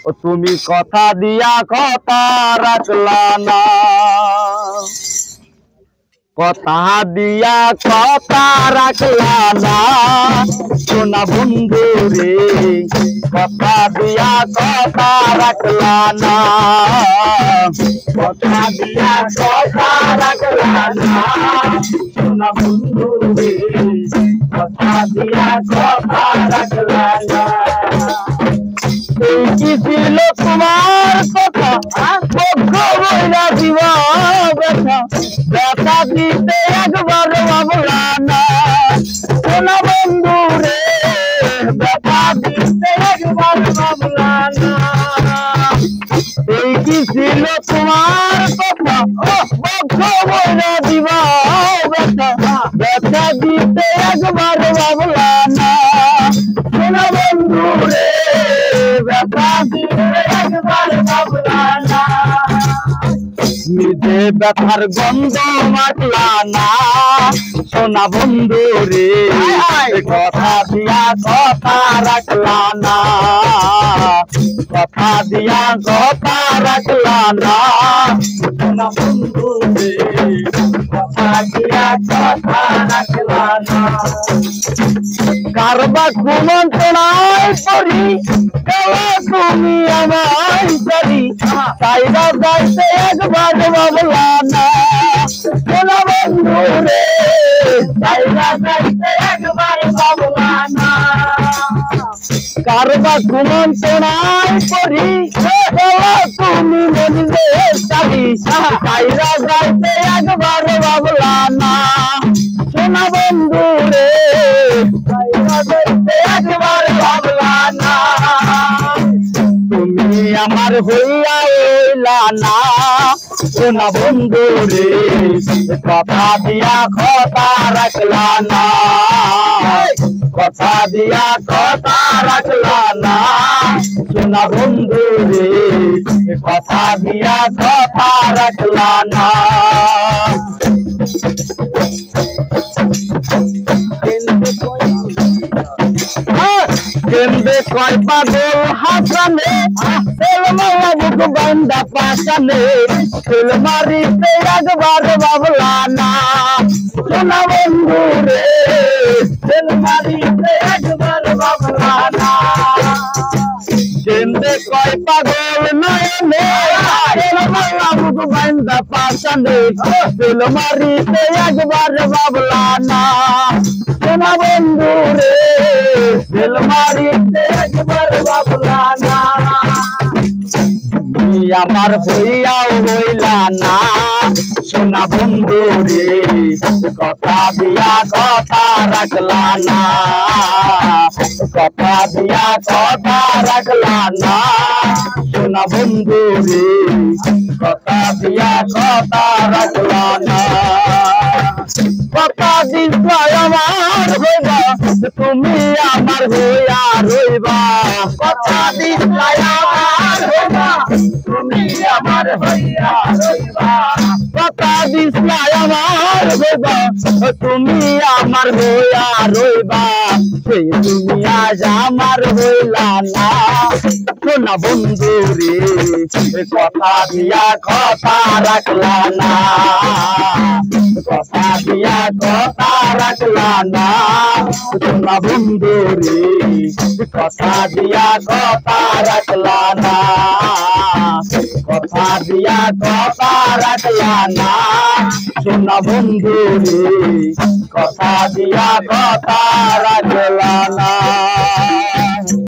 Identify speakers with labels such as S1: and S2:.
S1: ও তুমি কথা দিয়া কথা রাখলা না, কথা দিয়া কথা রাখলা না সোনা বন্ধু রে, কথা দিয়া কথা রাখলা না, কথা দিয়া কথা রাখলা না সোনা বন্ধু রে, কথা দিয়া কথা রাখলা না। কি ছিল তোমার কথা পক্ষ বইলা দিবা ব্যথা, ব্যথা দিতে একবার ভাবলা না সোনা বন্ধু রে, ব্যথা দিতে একবার ভাবলা না। এই কি ছিল তোমার কথা পক্ষ বইলা দিবা ব্যথা, ব্যথা দিতে একবার ভাবলা না সোনা বন্ধু রে, নিজে ব্যথার গন্ধ মাটলা না সোনা বন্ধু রে, কথা দিয়া কথা রাখলা না, কথা দিয়া কথা রাখলা না সোনা বন্ধু রে, কথা দিয়া কথা রাখলা না। কারবা কুমন্ত্রণায় পড়ি কেলা তুমি আমায় সারি, তাইরা যাইতে একবার ভাবলা না সোনা বন্ধু রে, তাইরা যাইতে একবার ভাবলা না। কারবা কুমন্ত্রণায় পড়ি কেলা তুমি মনে সারি, তাইরা যাইতে একবার ভাবলা না সোনা বন্ধু রে, একবার ভাবলা না। তুমি আমার হইয়া হইলা না সোনা বন্ধু রে, কথা দিয়া কথা রাখলা না, কথা দিয়া কথা রাখলা না সোনা বন্ধু রে, কথা দিয়া কথা রাখলা না। কেন্দ্রে কয় পাগল হাসানে তেলমালা বুক বান্দা পাশানে, তেল মারিতে একবার ভাবলা না সোনা বন্ধু রে, তেল মারিতে একবার ভাবলা না। কেন্দ্রে কয় পাগল নয়নে তেলমালা বুক বান্দা পাশানে, তেল মারিতে একবার ভাবলা না সোনা বন্ধু রে, তেল মারিতে একবার ভাবলা না। তুমি আমার হইয়াও হইলা না সোনা বন্ধু রে, কথা দিয়া কথা রাখলা না, কথা দিয়া কথা রাখলা না সোনা বন্ধু রে, কথা দিয়া কথা রাখলা না। কথা দিবা আমার হইবা তুমি আমার হইয়া রইবা, কথা দিবা আমার হইবা তুমি আমার হইয়া রইবা, কথা দিবা আমার হইবা তুমি আমার হইয়া রইবা, সেই তুমি আজ আমার হইলা না সোনা বন্ধু রে, কথা দিয়া কথা রাখলা না, কথা দিয়া কথা রাখলা না সোনা বন্ধু রে, কথা দিয়া কথা রাখলা না, কথা দিয়া কথা রাখলা না সোনা বন্ধু রে, কথা দিয়া কথা রাখলা না।